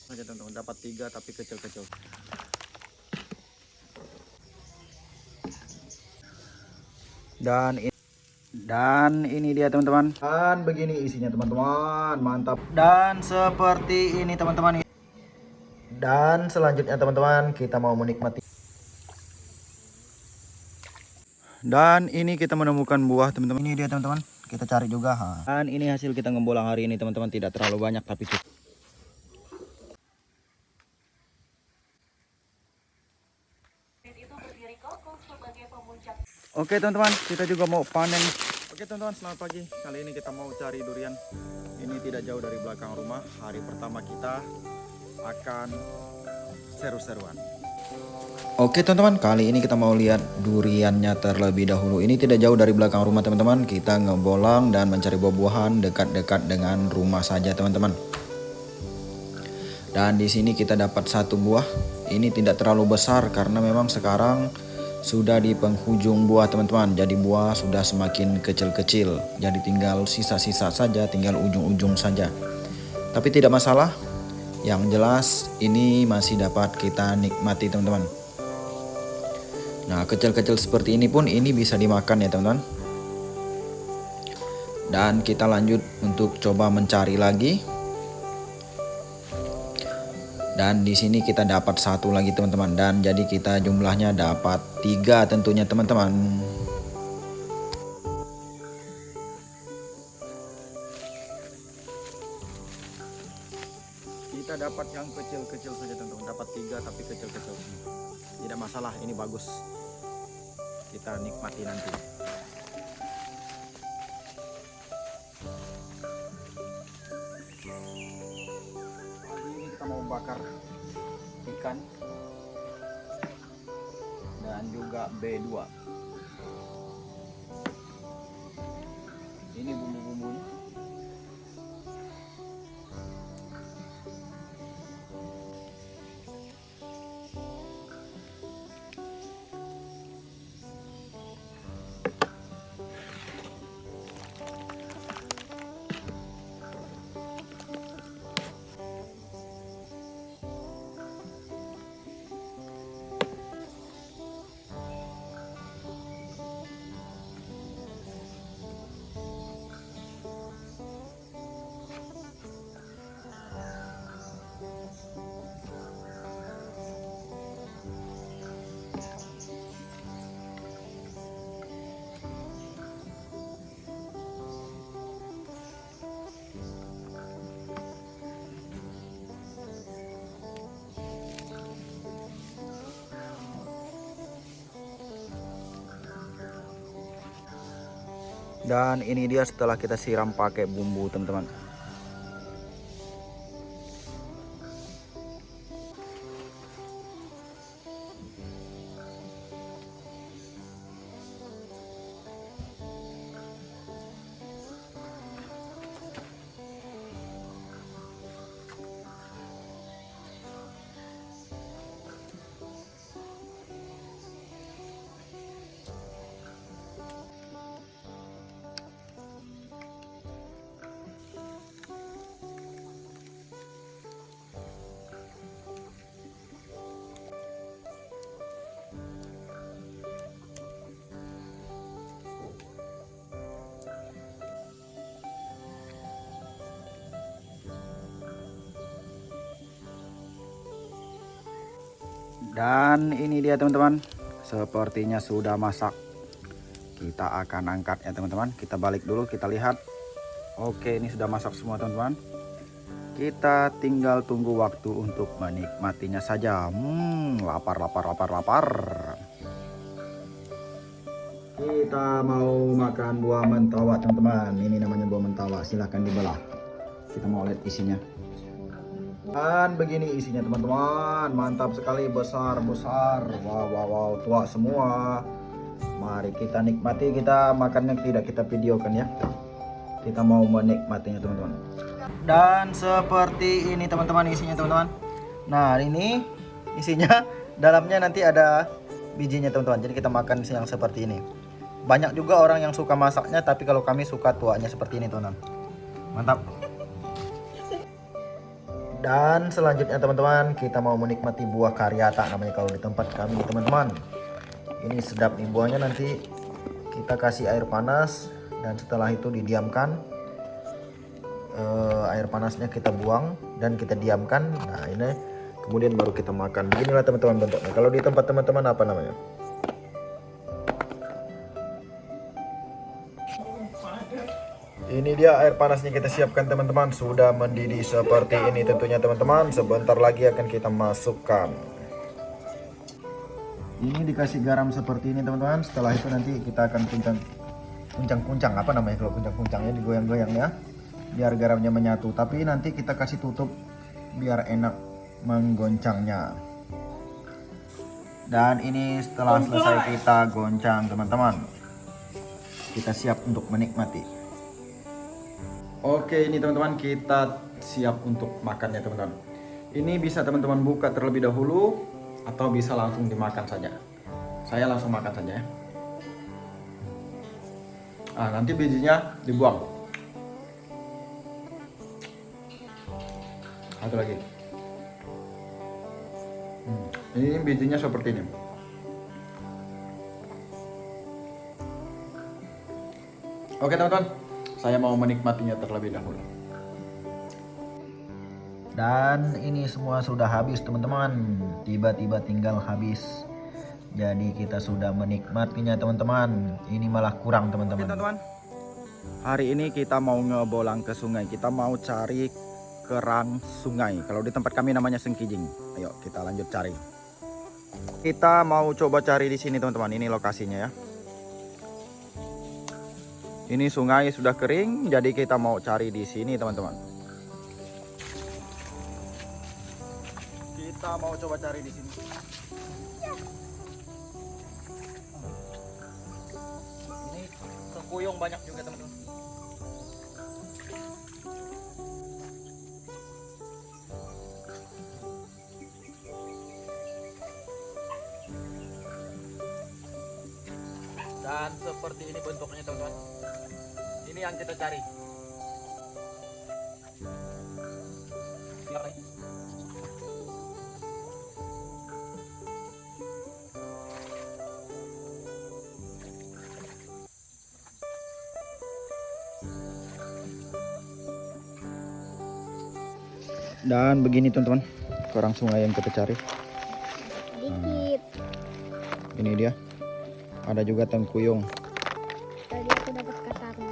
Aja teman-teman, dapat 3 tapi kecil-kecil. Dan ini dia teman-teman. Dan begini isinya teman-teman, mantap. Dan seperti ini teman-teman. Dan selanjutnya teman-teman, kita mau menikmati. Dan ini kita menemukan buah teman-teman. Ini dia teman-teman. Kita cari juga. Dan ini hasil kita ngembolang hari ini teman-teman, tidak terlalu banyak tapi cukup. Oke teman-teman, kita juga mau panen. Oke teman-teman, selamat pagi. Kali ini kita mau cari durian. Ini tidak jauh dari belakang rumah. Hari pertama kita akan seru-seruan. Oke teman-teman, kali ini kita mau lihat duriannya terlebih dahulu. Ini tidak jauh dari belakang rumah teman-teman. Kita ngebolang dan mencari buah-buahan dekat-dekat dengan rumah saja teman-teman. Dan di sini kita dapat satu buah. Ini tidak terlalu besar karena memang sekarang sudah di penghujung buah teman-teman. Jadi buah sudah semakin kecil-kecil. Jadi tinggal sisa-sisa saja, tinggal ujung-ujung saja. Tapi tidak masalah. Yang jelas ini masih dapat kita nikmati teman-teman. Nah, kecil-kecil seperti ini pun ini bisa dimakan ya teman-teman. Dan kita lanjut untuk coba mencari lagi. Dan di sini kita dapat satu lagi teman-teman. Dan jadi kita jumlahnya dapat 3 tentunya teman-teman. Kita dapat yang kecil-kecil saja teman-teman. Dapat 3 tapi kecil-kecil. Tidak masalah, ini bagus. Kita nikmati nanti. Mau bakar ikan dan juga B2. Ini bumbu-bumbunya. Dan ini dia setelah kita siram pakai bumbu teman-teman. Dan ini dia teman-teman, sepertinya sudah masak. Kita akan angkat ya teman-teman. Kita balik dulu, kita lihat. Oke, ini sudah masak semua teman-teman. Kita tinggal tunggu waktu untuk menikmatinya saja. Lapar. Kita mau makan buah mentawak teman-teman. Ini namanya buah mentawak, silahkan dibelah. Kita mau lihat isinya. Dan begini isinya teman-teman, mantap sekali, besar-besar. Wow, tua semua. Mari kita nikmati, kita makannya tidak kita videokan ya. Kita mau menikmatinya teman-teman. Dan seperti ini teman-teman isinya teman-teman. Nah ini isinya, dalamnya nanti ada bijinya teman-teman. Jadi kita makan yang seperti ini. Banyak juga orang yang suka masaknya, tapi kalau kami suka tuanya seperti ini teman-teman. Mantap. Dan selanjutnya teman-teman, kita mau menikmati buah karyata namanya kalau di tempat kami teman-teman. Ini sedap nih buahnya, nanti kita kasih air panas dan setelah itu didiamkan. Air panasnya kita buang dan kita diamkan. Nah ini kemudian baru kita makan. Beginilah teman-teman bentuknya. Kalau di tempat teman-teman apa namanya? Ini dia air panasnya kita siapkan teman-teman. Sudah mendidih seperti ini tentunya teman-teman. Sebentar lagi akan kita masukkan. Ini dikasih garam seperti ini teman-teman. Setelah itu nanti kita akan kuncang-kuncang, apa namanya kalau kuncang-kuncangnya, digoyang-goyang ya, biar garamnya menyatu. Tapi nanti kita kasih tutup biar enak menggoncangnya. Dan ini setelah selesai kita goncang teman-teman, kita siap untuk menikmati. Oke, ini teman-teman kita siap untuk makannya teman-teman. Ini bisa teman-teman buka terlebih dahulu atau bisa langsung dimakan saja. Saya langsung makan saja ya. Nanti bijinya dibuang. Satu lagi. Ini bijinya seperti ini. Oke teman-teman, saya mau menikmatinya terlebih dahulu. Dan ini semua sudah habis teman-teman. Tiba-tiba tinggal habis. Jadi kita sudah menikmatinya teman-teman. Ini malah kurang teman-teman. Oke teman-teman, hari ini kita mau ngebolang ke sungai. Kita mau cari kerang sungai. Kalau di tempat kami namanya sengkijing. Ayo kita lanjut cari. Kita mau coba cari di sini teman-teman. Ini lokasinya ya. Ini sungai sudah kering, jadi kita mau cari di sini teman-teman. Kita mau coba cari di sini. Ini kekuyung banyak juga teman-teman. Dan seperti ini bentuknya teman-teman. Ini yang kita cari. Dan begini teman-teman, kerang sungai yang kita cari. Dikit. Ini dia. Ada juga tengkuyung. Tadi aku dapat kasarnya.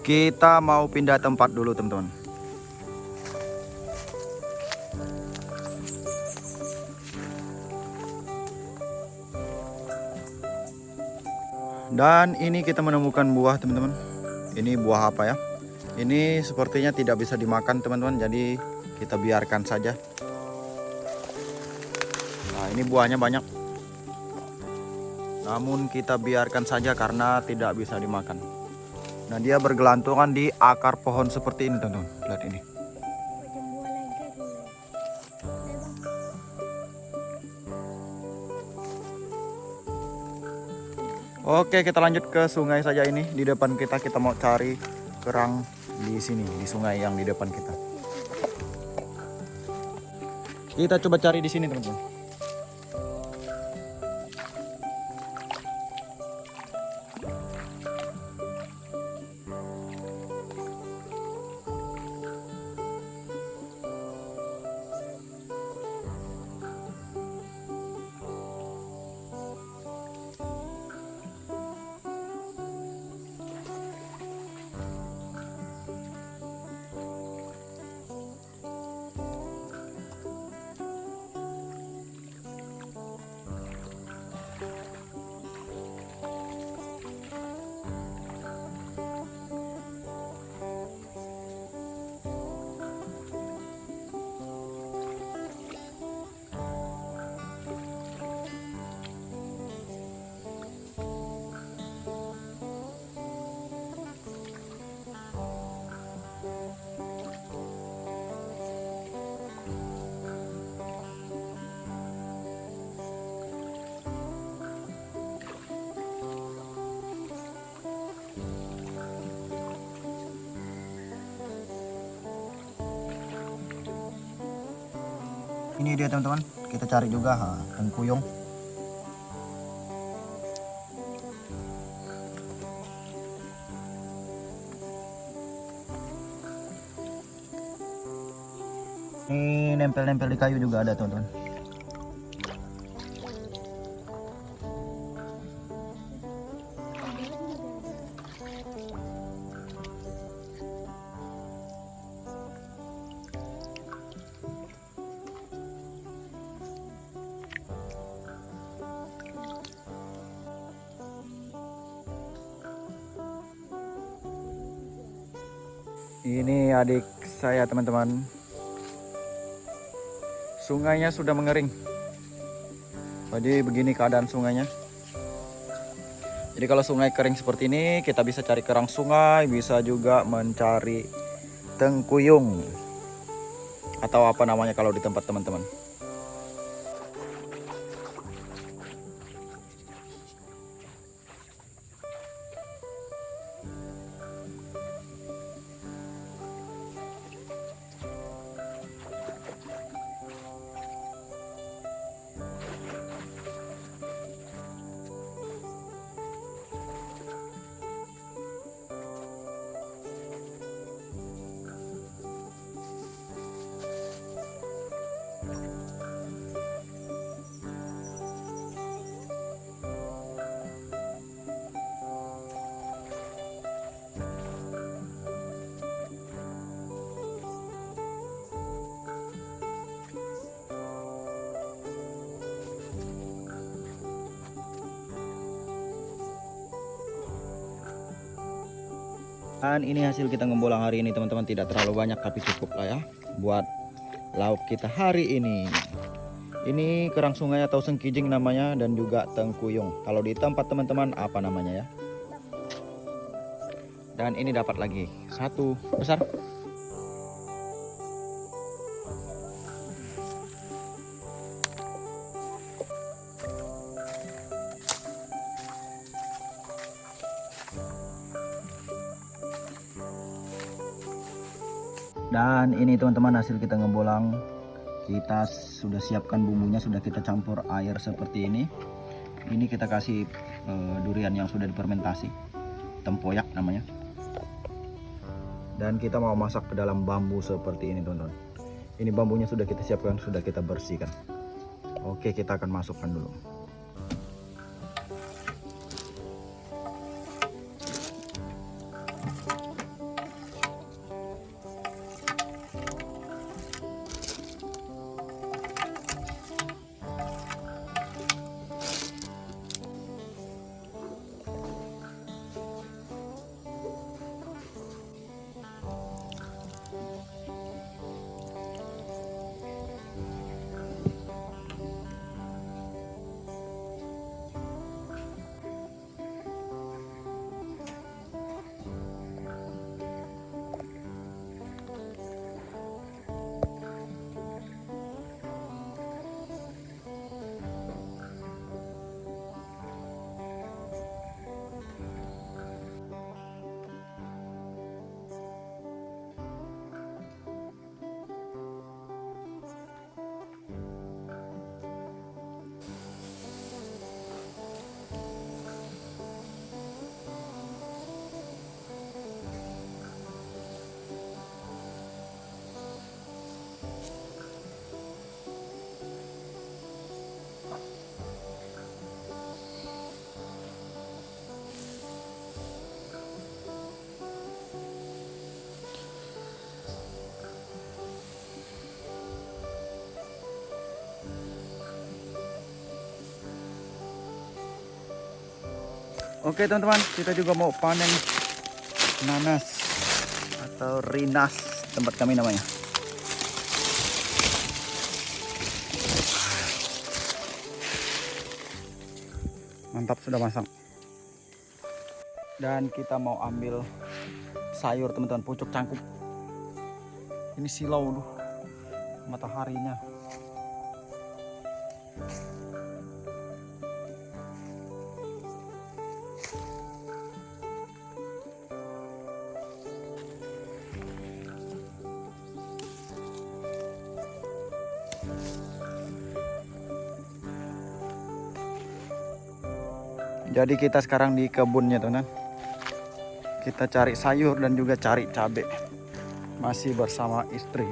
Kita mau pindah tempat dulu teman-teman. Dan ini kita menemukan buah teman-teman. Ini buah apa ya? Ini sepertinya tidak bisa dimakan teman-teman, jadi kita biarkan saja. Nah ini buahnya banyak, namun kita biarkan saja karena tidak bisa dimakan. Nah dia bergelantungan di akar pohon seperti ini teman-teman. Lihat ini. Oke, kita lanjut ke sungai saja ini. Di depan kita mau cari kerang di sini, di sungai yang di depan kita. Kita coba cari di sini, teman-teman. Ini dia teman-teman, kita cari juga tengkuyung. Ini nempel-nempel di kayu juga ada teman-teman. Ini adik saya teman-teman. Sungainya sudah mengering. Jadi begini keadaan sungainya. Jadi kalau sungai kering seperti ini, kita bisa cari kerang sungai, bisa juga mencari tengkuyung atau apa namanya kalau di tempat teman-teman. Dan ini hasil kita ngembolang hari ini teman-teman, tidak terlalu banyak tapi cukup lah ya buat lauk kita hari ini. Ini kerang sungai atau sengkijing namanya, dan juga tengkuyung. Kalau di tempat teman-teman apa namanya ya. Dan ini dapat lagi satu besar. Dan ini teman-teman hasil kita ngebolang. Kita sudah siapkan bumbunya, sudah kita campur air seperti ini. Ini kita kasih durian yang sudah difermentasi, tempoyak namanya. Dan kita mau masak ke dalam bambu seperti ini teman-teman. Ini bambunya sudah kita siapkan, sudah kita bersihkan. Oke, kita akan masukkan dulu. Oke teman-teman, kita juga mau panen nanas atau rinas tempat kami namanya. Mantap, sudah masak. Dan kita mau ambil sayur teman-teman, pucuk cangkuk. Ini silau tuh mataharinya. Jadi kita sekarang di kebunnya teman. Kita cari sayur dan juga cari cabai. Masih bersama istri.